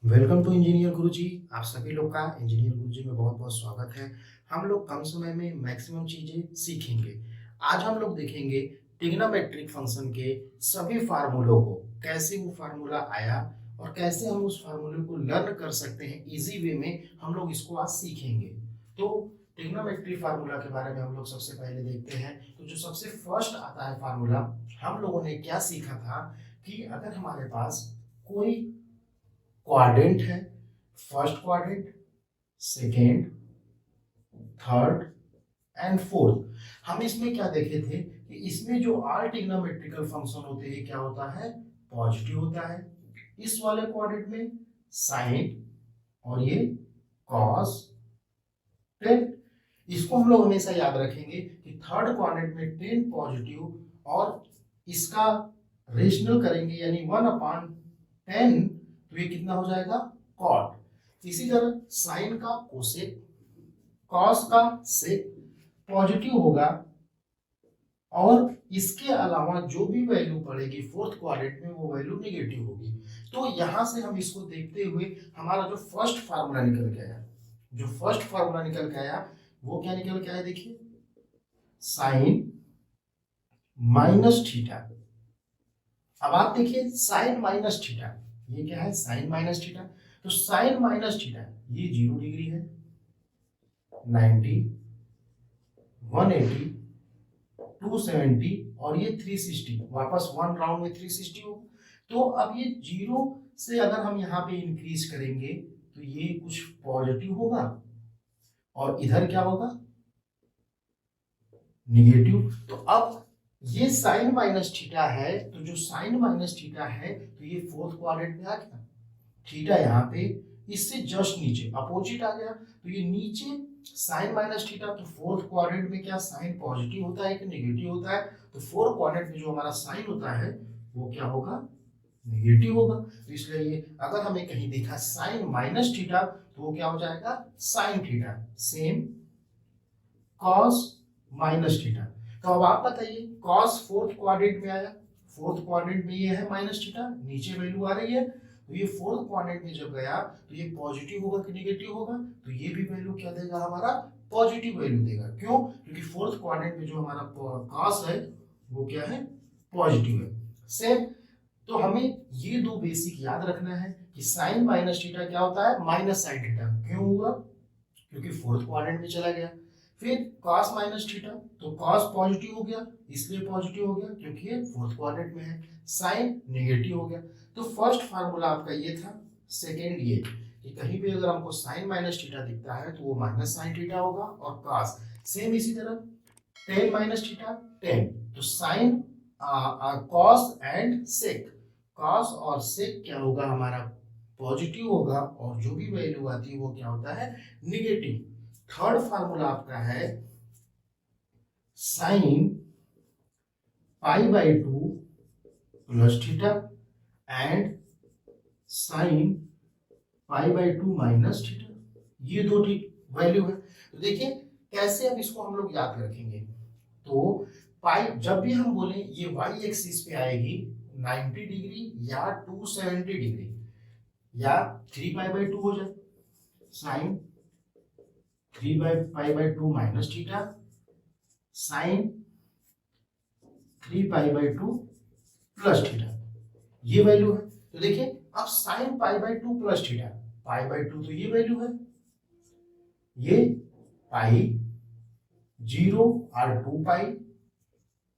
Welcome to engineer गुरुजी। आप सभी लोग का इंजीनियर गुरुजी में बहुत बहुत स्वागत है। हम लोग कम समय में मैक्सिमम चीजें सीखेंगे। आज हम लोग देखेंगे ट्रिग्नोमेट्रिक फंक्शन के सभी फार्मूलों को, कैसे वो फार्मूला आया और कैसे हम उस फार्मूले को लर्न कर सकते हैं इजी वे में। हम लोग इसको आज सीखेंगे। तो ट्रिग्नोमेट्रिक फार्मूला के बारे में हम लोग सबसे पहले देखते हैं। तो जो सबसे फर्स्ट आता है फार्मूला, हम लोगों ने क्या सीखा था कि अगर हमारे पास कोई क्वाड्रेंट है, first quadrant, second, third and fourth, हम इसमें क्या देखे थे कि इसमें जो आल ट्रिग्नोमेट्रिकल फंक्शन होते हैं क्या होता है, पॉजिटिव होता है। इस वाले क्वाड्रेंट में साइन और ये कॉस, टेन। इसको हम लोग हमेशा याद रखेंगे कि थर्ड क्वाड्रेंट में टेन पॉजिटिव और इसका रेशनल करेंगे यानी 1/10, तो ये कितना हो जाएगा, कॉट। इसी तरह साइन का कोसेक, कॉस का सेक पॉजिटिव होगा और इसके अलावा जो भी वैल्यू पड़ेगी फोर्थ क्वाड्रेंट में वो वैल्यू नेगेटिव होगी। तो यहां से हम इसको देखते हुए हमारा जो फर्स्ट फार्मूला निकल के आया, वो क्या निकल के आया, देखिए, साइन माइनस थीटा। अब आप देखिए साइन माइनस थीटा, ये क्या है, साइन माइनस थीटा। तो साइन माइनस थीटा ये 0 डिग्री है, 90, 180, 270 और ये 360, वापस वन राउंड में 360 हो। तो अब ये 0 से अगर हम यहाँ पे इंक्रीज करेंगे तो ये कुछ पॉजिटिव होगा और इधर क्या होगा, निगेटिव। तो अब ये साइन माइनस थीटा है, तो जो साइन माइनस थीटा है तो ये फोर्थ क्वाड्रेंट में आ गया, थीटा यहाँ पे इससे जस्ट नीचे अपोजिट आ गया, तो ये नीचे साइन माइनस थीटा। तो फोर्थ क्वाड्रेंट में क्या साइन पॉजिटिव होता है कि नेगेटिव होता है, तो फोर्थ क्वाड्रेंट में जो हमारा साइन होता है वो क्या होगा, नेगेटिव होगा। तो इसलिए ये अगर हमें कहीं दिखा साइन माइनस थीटा तो वो क्या हो जाएगा, sine theta. Same cos minus theta. तो अब आप बताइए, कॉस फोर्थ क्वाड्रेंट में आया, फोर्थ क्वाड्रेंट में ये है माइनस थीटा, नीचे वैल्यू आ रही है, तो ये फोर्थ क्वाड्रेंट में जब गया तो ये पॉजिटिव होगा कि नेगेटिव होगा, तो ये भी वैल्यू क्या देगा, हमारा पॉजिटिव वैल्यू देगा। क्यों, क्योंकि फोर्थ क्वाड्रेंट में जो हमारा कॉस है वो क्या है, पॉजिटिव है। सेम। तो हमें ये दो बेसिक याद रखना है कि साइन माइनस थीटा क्या होता है, माइनस साइन थीटा। क्यों हुआ, क्योंकि फोर्थ क्वाड्रेंट में चला गया। फिर cos माइनस थीटा, तो cos पॉजिटिव हो गया, इसलिए पॉजिटिव हो गया क्योंकि ये फोर्थ क्वाड्रेंट में है। साइन नेगेटिव हो गया। तो फर्स्ट फार्मूला आपका ये था। सेकेंड ये कि कहीं भी अगर हमको साइन माइनस थीटा दिखता है तो वो माइनस साइन थीटा होगा, और cos सेम इसी तरह, टेन माइनस थीटा टेन, तो sine cos and sec, cos और सेक क्या होगा, हमारा पॉजिटिव होगा, और जो भी वैल्यू आती है वो क्या होता है, निगेटिव। थर्ड फार्मूला आपका है sign pi by 2 plus theta and sign pi by 2 minus theta. ये दो वैल्यू है। तो देखिए कैसे अब इसको हम लोग याद रखेंगे। तो पाई जब भी हम बोले ये वाई एक्सिस पे आएगी 90 डिग्री या 270 डिग्री या 3 पाई बाई 2 हो जाए, sine 3 pi by 2 minus theta, sine 3 pi by 2 plus theta, ये वैल्यू है। तो देखिए अब sine pi by 2 plus theta, pi by 2 तो ये वैल्यू है, ये पाई 0 और 2 पाई,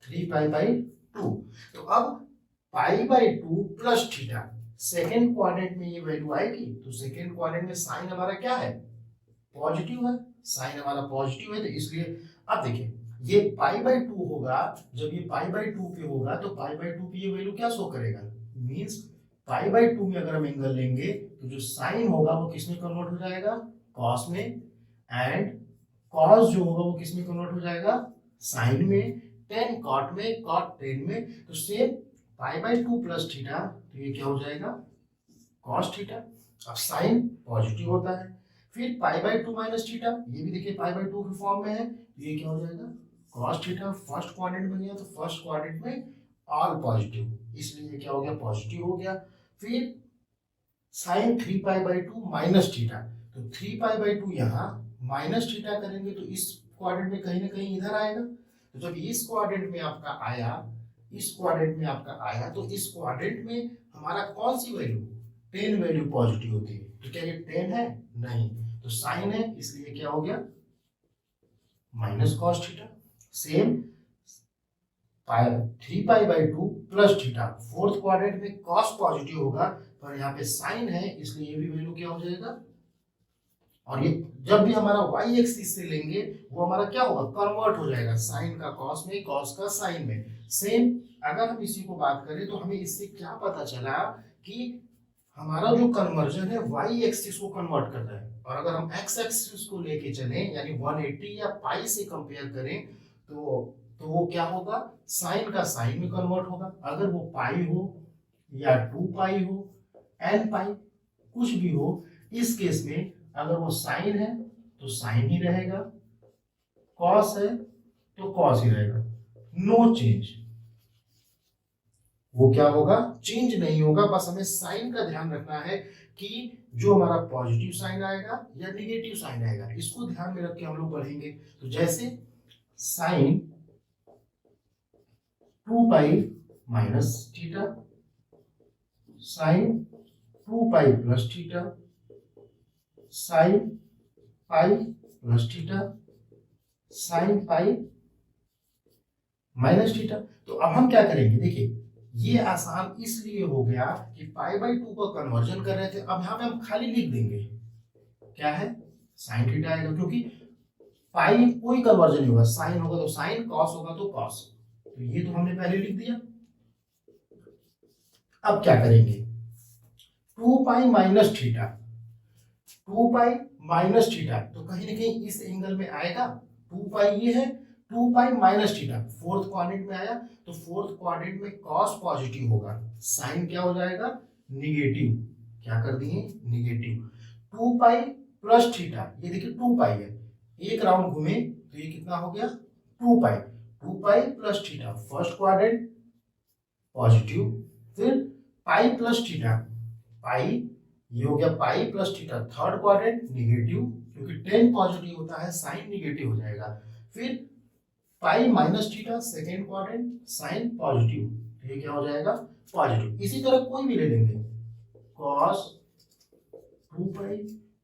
3 पाई बाई 2। तो अब पाई by 2 plus theta, second quadrant में ये वैल्यू आएगी, तो सेकेंड क्वाड्रेंट में साइन हमारा क्या है, पॉजिटिव है, साइन हमारा पॉजिटिव है, तो इसलिए अब देखिए ये पाई बाई 2 होगा, जब ये पाई बाई 2 पे होगा तो पाई बाई 2 पे ये वैल्यू क्या शो करेगा, मींस पाई बाई 2 में अगर हम एंगल लेंगे तो जो साइन होगा वो किस में कन्वर्ट हो जाएगा, कॉस में, एंड कॉस जो होगा वो किस में कन्वर्ट हो जाएगा, साइन में, टेन कॉट में, कॉट टेन में। तो same pi by 2 plus theta, तो ये क्या हो जाएगा, कॉस थीटा। अब साइन पॉजिटिव होता है। फिर पाई बाई 2 माइनस थीटा, ये भी देखिए पाई बाई 2 के फॉर्म में है, तो ये क्या हो जाएगा, कॉस थीटा। फर्स्ट क्वाड्रेंट में गया तो फर्स्ट क्वाड्रेंट में ऑल पॉजिटिव, इसलिए ये क्या हो गया, पॉजिटिव हो गया। फिर साइन 3π/2 माइनस थीटा। तो 3π/2 यहाँ माइनस थीटा करेंगे तो इस क्वाड्रेंट में कहीं ना कहीं इधर आएगा। तो जब इस क्वाड्रेंट में आपका आया, इस क्वाड्रेंट में आपका आया, तो इस क्वाड्रेंट में हमारा कौन सी वैल्यू, 10 वैल्यू पॉजिटिव होती है। तो क्या ये 10 है? नहीं। तो साइन है, इसलिए क्या हो गया, minus cos theta. Same 3π/2 plus theta, fourth quadrant में कॉस पॉजिटिव होगा, पर यहाँ पे साइन है, इसलिए ये भी वैल्यू क्या हो जाएगा। और ये जब भी हमारा y एक्सिस से लेंगे वो हमारा क्या होगा, कन्वर्ट हो जाएगा, साइन का कॉस में, कॉस का साइन में। सेम अगर हम इसी को बात करें तो हमें इससे क्या पता चला कि हमारा जो कन्वर्जन है y एक्सिस को कन्वर्ट करता है, और अगर हम x एक्सिस को लेके चलें यानी 180 या पाई से कंपेयर करें तो वो क्या होगा, साइन का साइन में कन्वर्ट होगा। अगर वो पाई हो या 2 पाई हो, n पाई, कुछ भी हो, इस केस में अगर वो साइन है तो साइन ही रहेगा, कॉस है तो कॉस ही रहेगा, नो चेंज। वो क्या होगा, चेंज नहीं होगा। बस हमें साइन का ध्यान रखना है कि जो हमारा पॉजिटिव साइन आएगा या निगेटिव साइन आएगा, इसको ध्यान में रख के हम लोग बढ़ेंगे। तो जैसे sine 2π minus theta, sine 2π plus theta, sine pi plus theta, sine pi minus theta. तो अब हम क्या करेंगे, देखिए ये आसान इसलिए हो गया कि π/2 का कन्वर्जन कर रहे थे। अब यहाँ पे हम खाली लिख देंगे क्या है, साइन थीटा आएगा, क्योंकि पाई कोई कन्वर्जन नहीं होगा, साइन होगा तो साइन, कॉस होगा तो कॉस। तो ये तो हमने पहले लिख दिया। अब क्या करेंगे, 2π माइनस थीटा, 2π माइनस थीटा, तो कहीं ना कहीं इस एंगल में आएगा। 2π ये है, 2π माइनस थीटा फोर्थ क्वाड्रेंट में आया, तो फोर्थ क्वाड्रेंट में कॉस पॉजिटिव होगा, साइन क्या हो जाएगा, निगेटिव। क्या कर दिए, निगेटिव। 2π प्लस थीटा, ये देखिए 2π है, एक राउंड घूमे तो ये कितना हो गया, 2π। 2π plus theta first quadrant positive, फिर पाई प्लस थीटा, पाई ये हो गया pi plus theta third quadrant negative, क्योंकि 10 पॉजिटिव होता है, साइन निगेटिव हो जाएगा। फिर pi minus theta second quadrant, sine positive, तो ये क्या हो जाएगा, पॉजिटिव। इसी तरह कोई भी ले लेंगे, cos 2π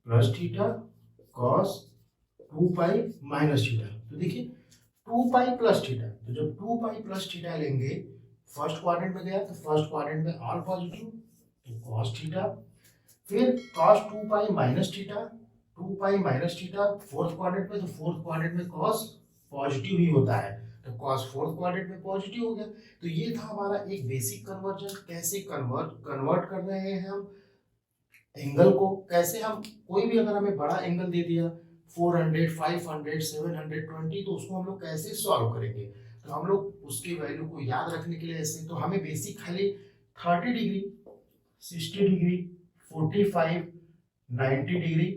plus theta, cos 2π minus theta. तो देखिए 2π प्लस थीटा, तो जब 2π प्लस थीटा लेंगे, फर्स्ट क्वाड्रेंट में गया तो फर्स्ट क्वाड्रेंट में ऑल पॉजिटिव, तो कॉस थीटा। फिर cos 2π minus theta, 2π minus theta fourth quadrant में, तो फोर्थ क्वाड्रेंट में cos पॉजिटिव ही होता है, तो cos फोर्थ क्वाड्रेंट में पॉजिटिव हो गया। तो ये था हमारा एक बेसिक कन्वर्जन, कैसे कन्वर्ट कर रहे हैं हम एंगल को, कैसे हम कोई भी अगर हमें बड़ा एंगल दे दिया 400, 500, 720, तो उसको हम लोग कैसे सॉल्व करेंगे। तो हम लोग उसकी वैल्यू को याद रखने के लिए ऐसे, तो हमें बेसिक खाली 30 डिग्री, 60 डिग्री, 45, 90 डिग्री,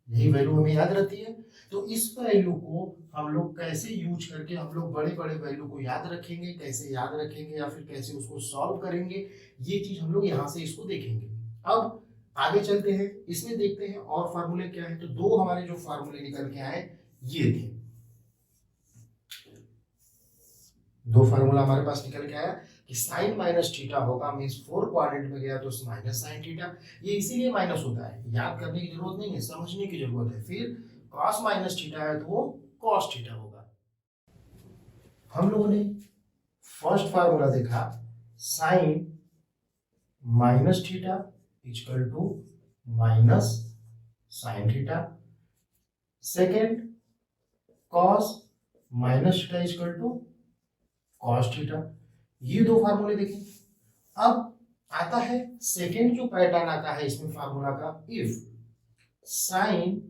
यही वैल्यू हमें याद रहती है। तो इस वैल्यू को हम लोग कैसे यूज करके हम लोग बड़े बड़े वैल्यू को याद रखेंगे, कैसे याद रखेंगे या फिर कैसे उसको सॉल्व करेंगे, ये चीज हम लोग यहाँ से इसको देखेंगे। अब आगे चलते हैं, इसमें देखते हैं और फार्मूले क्या है। तो दो हमारे जो फार्मूले निकल के आए ये थे, दो फार्मूला हमारे पास निकल के आया कि साइन माइनस थीटा होगा, मींस फोर क्वाड्रेंट में गया तो माइनस साइन थीटा, ये इसीलिए माइनस होता है, याद करने की जरूरत नहीं है, समझने की जरूरत है। फिर कॉस माइनस थीटा है तो वो कॉस थीटा होगा। हम लोगों ने फर्स्ट फार्मूला देखा, sine minus theta equal to minus sine theta, second cos minus theta equal to cos theta, ये दो फार्मूले देखें। अब आता है सेकेंड जो पैटर्न आता है इसमें फार्मूला का, if sine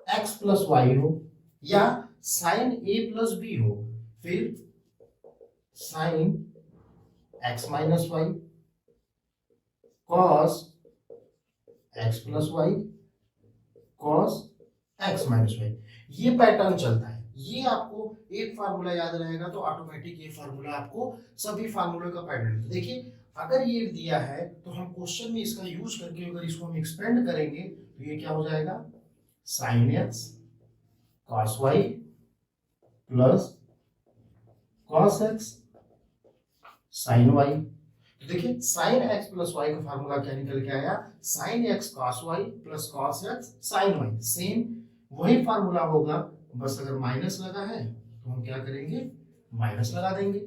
x plus y हो या साइन a प्लस बी हो, फिर sine x minus y, cos x plus y, cos x minus y, ये पैटर्न चलता है। ये आपको एक फार्मूला याद रहेगा तो ऑटोमेटिक ये फार्मूला आपको सभी फार्मूले का पैटर्न। देखिए अगर ये दिया है तो हम क्वेश्चन में इसका यूज करके अगर इसको हम एक्सपेंड करेंगे तो ये क्या हो जाएगा, sine x cos y plus cos x sine y. तो देखिए साइन एक्स प्लस वाई का फार्मूला क्या निकल के आया, sine x cos y plus cos x sine y. Same वही फार्मूला होगा, बस अगर माइनस लगा है तो हम क्या करेंगे, माइनस लगा देंगे।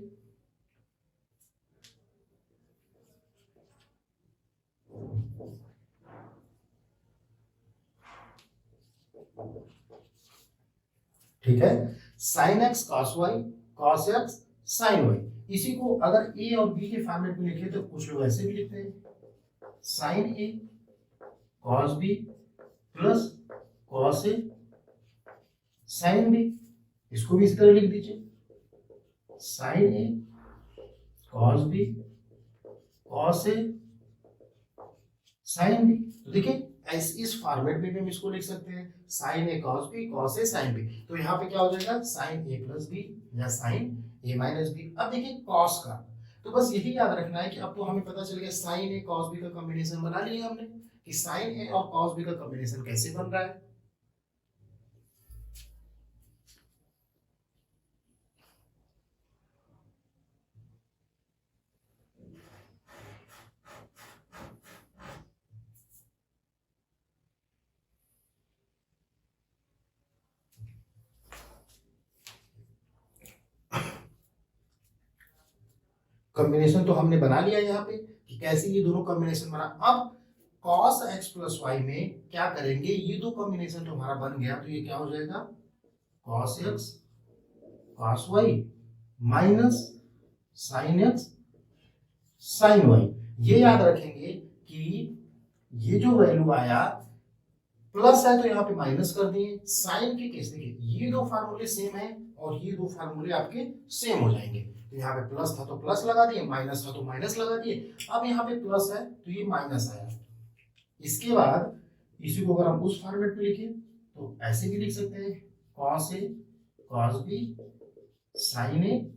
ठीक है, sine x cos y cos x sine y. इसी को अगर ए और बी के फॉर्मेट में लिखे तो कुछ लोग ऐसे भी लिखते हैं, sine A cos B plus cos A sine B. इसको भी इस तरह लिख दीजिए, sign A cos B cos A sine B. तो देखिए इस फॉर्मेट में भी हम इसको लिख सकते हैं, sine A cos B cos A sine B. तो यहाँ पे क्या हो जाएगा, साइन ए प्लस बी या साइन ए माइनस बी। अब देखिए कॉस का, तो बस यही याद रखना है कि अब तो हमें पता चल गया साइन ए कॉस बी का कॉम्बिनेशन बना लिया हमने, कि साइन ए और कॉस बी का कॉम्बिनेशन कैसे बन रहा है। कॉम्बिनेशन तो हमने बना लिया यहाँ पे कि कैसे ये दोनों कॉम्बिनेशन बना। अब cos x प्लस वाई में क्या करेंगे, ये दो कॉम्बिनेशन तो हमारा बन गया, तो ये क्या हो जाएगा, cos x cos y minus sin x sin y। ये याद रखेंगे कि ये जो वैल्यू आया प्लस है तो यहाँ पे माइनस कर दिए। साइन के केस देखिए ये दो फार्मूले सेम है और ये दो फार्मूले आपके सेम हो जाएंगे। तो यहाँ पे प्लस था तो प्लस लगा दिए, माइनस था तो माइनस लगा दिए। अब यहाँ पे प्लस है तो ये माइनस आया। इसके बाद इसी को अगर हम उस फॉर्मेट में लिखें तो ऐसे भी लिख सकते हैं, cos A cos B sign A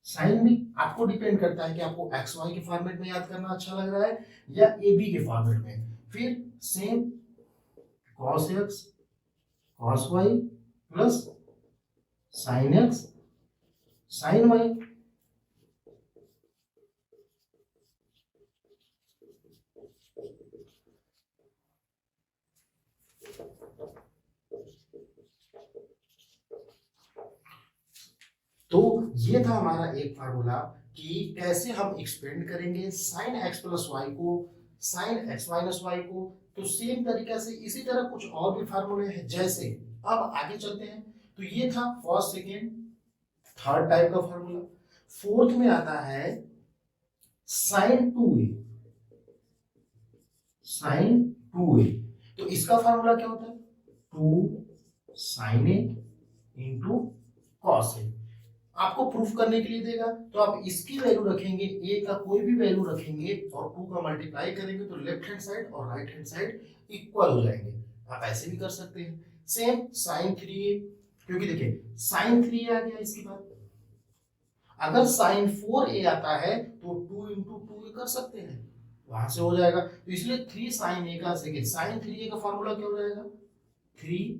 sine B. आपको डिपेंड करता है कि आपको एक्स वाई के फॉर्मेट में याद करना अच्छा लग रहा है या ए बी के फॉर्मेट में। फिर same cos x cos y plus sin x sin y। तो ये था हमारा एक फार्मूला कि कैसे हम एक्सपेंड करेंगे साइन एक्स प्लस वाई को साइन एक्स माइनस वाई को। तो सेम तरीके से इसी तरह कुछ और भी फार्मूले हैं। जैसे अब आगे चलते हैं, तो ये था फर्स्ट सेकेंड थर्ड टाइप का फार्मूला। फोर्थ में आता है साइन 2a साइन 2a। तो इसका फार्मूला क्या होता है, 2 sign A into cos A. आपको प्रूफ करने के लिए देगा तो आप इसकी वैल्यू रखेंगे, ए का कोई भी वैल्यू रखेंगे और 2 का मल्टीप्लाई करेंगे तो लेफ्ट हैंड साइड और राइट हैंड साइड इक्वल हो जाएंगे। आप ऐसे भी कर सकते हैं। सेम साइन 3a, क्योंकि देखिए साइन 3a आ गया, इसके बाद अगर साइन 4a आता है तो 2 इंटू 2a कर सकते हैं, वहां से हो जाएगा। तो इसलिए 3 साइन ए का सेकेंड साइन 3a का फॉर्मूला क्या हो जाएगा, 3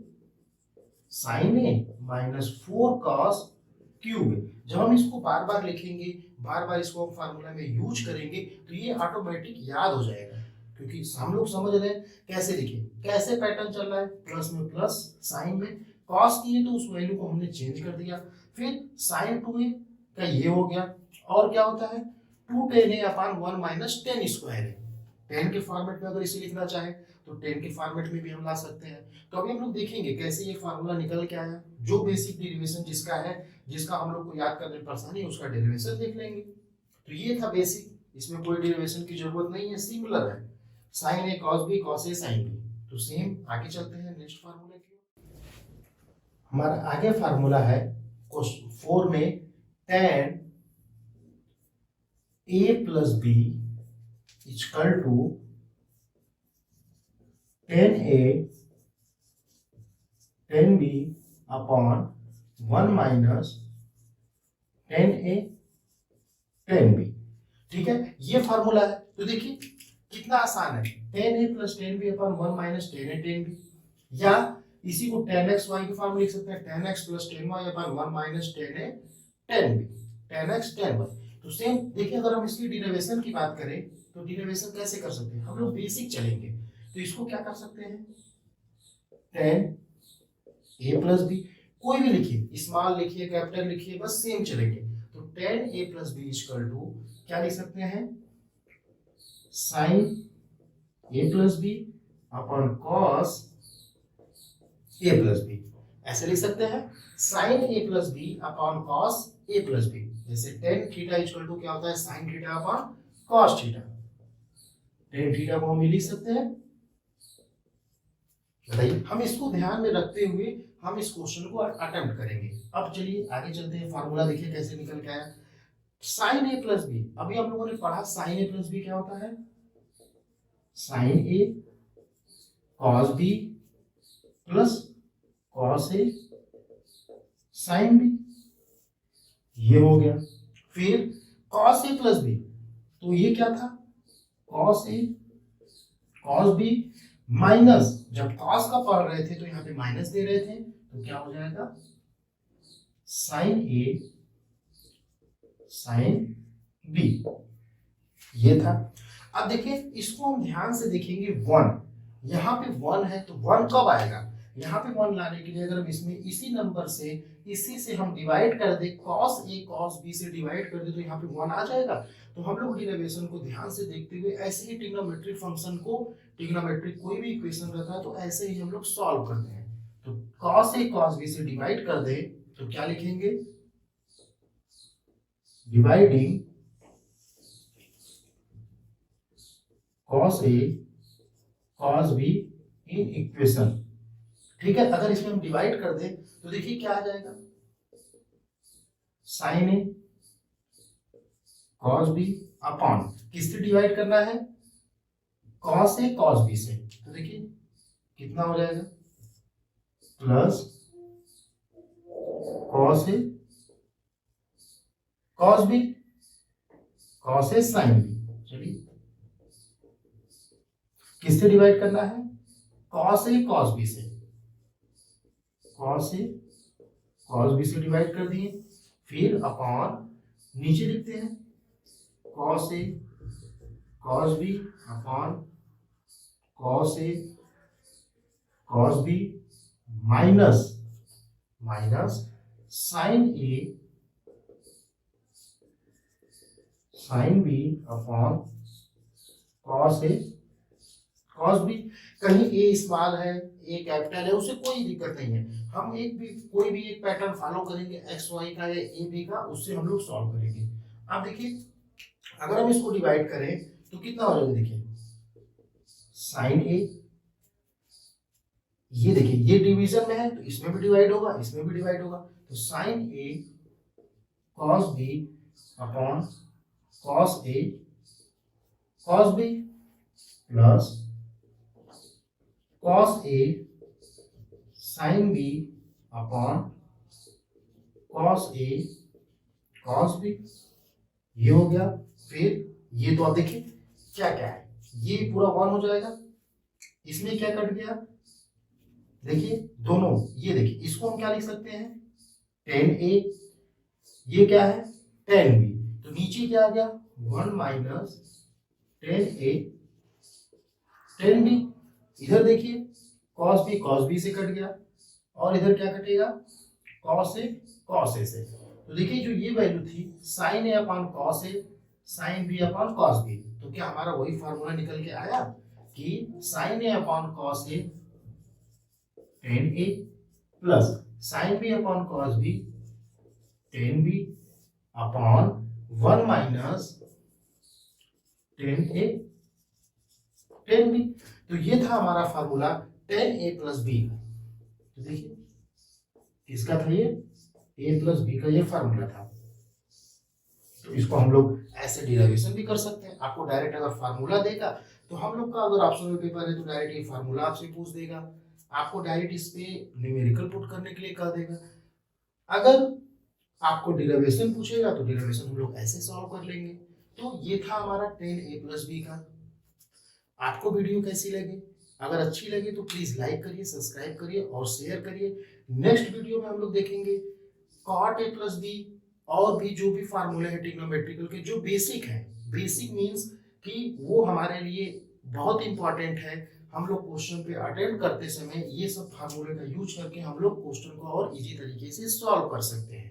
साइन ए माइनस 4 कॉस क्यूब। जब हम इसको बार बार लिखेंगे, बार बार इसको हम फार्मूला में यूज करेंगे तो ये ऑटोमेटिक याद हो जाएगा, क्योंकि हम लोग समझ रहे हैं कैसे लिखे, कैसे पैटर्न चल रहा है, प्लस में प्लस साइन में कॉस किए तो उस वैल्यू को हमने चेंज कर दिया। फिर साइन 2a का ये हो गया, और क्या होता है 2 tan a upon 1 minus 10 square है। 10 के फॉर्मेट में अगर इसे लिखना चाहे तो 10 के फॉर्मेट में भी हम ला सकते हैं। तो अभी हम लोग देखेंगे कैसे ये फार्मूला निकल के आया, जो बेसिक डेरिवेशन जिसका है, जिसका हम लोग को याद करने में परेशानी है, उसका डेरिवेशन देख लेंगे। तो ये था बेसिक, इसमें कोई डेरिवेशन की जरूरत नहीं है, सिमिलर है, sign A cos B cos A sine B. तो सेम आगे चलते हैं नेक्स्ट फार्मूले की। हमारा आगे फार्मूला है क्वेश्चन 4 में, tan a plus b equal to tan a tan b upon 1 minus tan a tan b। ठीक है, ये फॉर्मूला है। तो देखिए कितना आसान है, tan A plus tan B upon one minus tan A tan B, या इसी को टेन एक्स वाई की फॉर्म लिख सकते हैं, tan x plus tan y upon one minus tan A tan B, tan x tan y. तो same देखिए, अगर हम इसकी डिरिवेशन की बात करें तो डिरिवेशन कैसे कर सकते हैं, हम लोग बेसिक चलेंगे। तो इसको क्या कर सकते हैं, टेन ए प्लस बी, कोई भी लिखिए, स्मॉल लिखिए कैपिटल लिखिए, बस सेम चलेंगे। तो tan A plus b equal to क्या लिख सकते हैं, sine a plus b upon cos a plus b, ऐसे लिख सकते हैं, sine a plus b upon cos a plus b. जैसे टेन थीटा इक्वल टू क्या होता है, sine theta upon cos theta, tan theta को हम लिख सकते हैं। बताइए, हम इसको ध्यान में रखते हुए हम इस क्वेश्चन को अटेम्प्ट करेंगे। अब चलिए आगे चलते हैं, फार्मूला देखिए कैसे निकल के आया। साइन ए प्लस बी, अभी हम लोगों ने पढ़ा साइन ए प्लस बी क्या होता है, sign A cos B plus cos A sine B, ये हो गया। फिर कॉस ए प्लस बी, तो ये क्या था, cos A cos B minus, जब कॉस का पढ़ रहे थे तो यहाँ पे माइनस दे रहे थे, तो क्या हो जाएगा, साइन ए साइन बी, ये था। अब देखिए इसको हम ध्यान से देखेंगे, वन, यहाँ पे वन है तो वन कब आएगा, यहाँ पे वन लाने के लिए अगर हम इसमें इसी नंबर से इसी से हम डिवाइड कर दे, cos a cos b से डिवाइड कर दे, तो यहाँ पे वन आ जाएगा। तो हम लोग डिरिवेशन को ध्यान से देखते हुए ऐसे ही ट्रिग्नोमेट्रिक फंक्शन को, ट्रिग्नोमेट्रिक कोई भी इक्वेशन रहता है तो ऐसे ही हम लोग सॉल्व करते हैं। तो cos a cos b से डिवाइड कर दे तो क्या लिखेंगे, dividing cos a cos b in equation, ठीक है। अगर इसमें हम डिवाइड कर दें तो देखिए क्या आ जाएगा, साइन ए कॉस बी अपॉन, किससे डिवाइड करना है, कॉस ए कॉस बी से, तो देखिए कितना हो जाएगा, plus cos A cos B cos A sine B. चलिए किससे डिवाइड करना है, कॉस ए कॉस बी से, कॉस ए कॉस बी से डिवाइड कर दिए, फिर अपॉन नीचे लिखते हैं cos A cos B upon cos A cos B minus minus sine A sine B upon cos A cos B. कहीं ए स्मॉल है ए कैपिटल है, उसे कोई दिक्कत नहीं है, हम एक भी कोई भी एक पैटर्न फॉलो करेंगे एक्स वाई का या ए बी का, उससे हम लोग सॉल्व करेंगे। अब देखिए अगर हम इसको डिवाइड करें तो कितना हो जाएगा, देखिए साइन ए, ये देखिए ये डिवीजन में है तो इसमें भी डिवाइड होगा इसमें भी डिवाइड होगा, तो sign A cos B upon cos A cos B plus cos A sine B upon cos A cos B, ये हो गया। फिर ये तो आप देखिए क्या क्या है, ये पूरा वन हो जाएगा, इसमें क्या कट गया, देखिए दोनों, ये देखिए इसको हम क्या लिख सकते हैं, टेन ए, ये क्या है टेन बी, तो नीचे क्या आ गया, one minus tan A tan B, इधर देखिए कॉस बी से कट गया, और इधर क्या कटेगा, कॉस ए से। तो देखिए जो ये वैल्यू थी sine A upon cos A sine B upon cos B, तो क्या हमारा वही फार्मूला निकल के आया कि sine A upon cos A tan A plus sine B upon cos B tan B upon one minus tan A tan B. तो ये था हमारा फार्मूला टेन ए प्लस बी। तो देखिए किसका था ये, ए प्लस बी का ये फार्मूला था। तो इसको हम लोग ऐसे डिराइवेशन भी कर सकते हैं। आपको डायरेक्ट अगर फार्मूला देगा तो हम लोग का अगर ऑप्शनल पेपर है तो डायरेक्ट ये फार्मूला आपसे पूछ देगा, आपको डायरेक्ट इस पे न्यूमेरिकल पुट करने के लिए कह देगा। अगर आपको डिराइवेशन पूछेगा तो डिराइवेशन हम लोग ऐसे सॉल्व कर लेंगे। तो ये था हमारा 10a प्लस बी का। आपको वीडियो कैसी लगी? अगर अच्छी लगी तो प्लीज लाइक करिए, सब्सक्राइब करिए और शेयर करिए। नेक्स्ट वीडियो में हम लोग देखेंगे कॉट ए प्लस बी और भी जो भी फार्मूले हैं ट्रिग्नोमेट्रिकल के जो बेसिक है। बेसिक मीन्स कि वो हमारे लिए बहुत इंपॉर्टेंट है। हम लोग क्वेश्चन पे अटेम्प्ट करते समय ये सब फार्मूले का यूज करके हम लोग क्वेश्चन को और इजी तरीके से सॉल्व कर सकते हैं।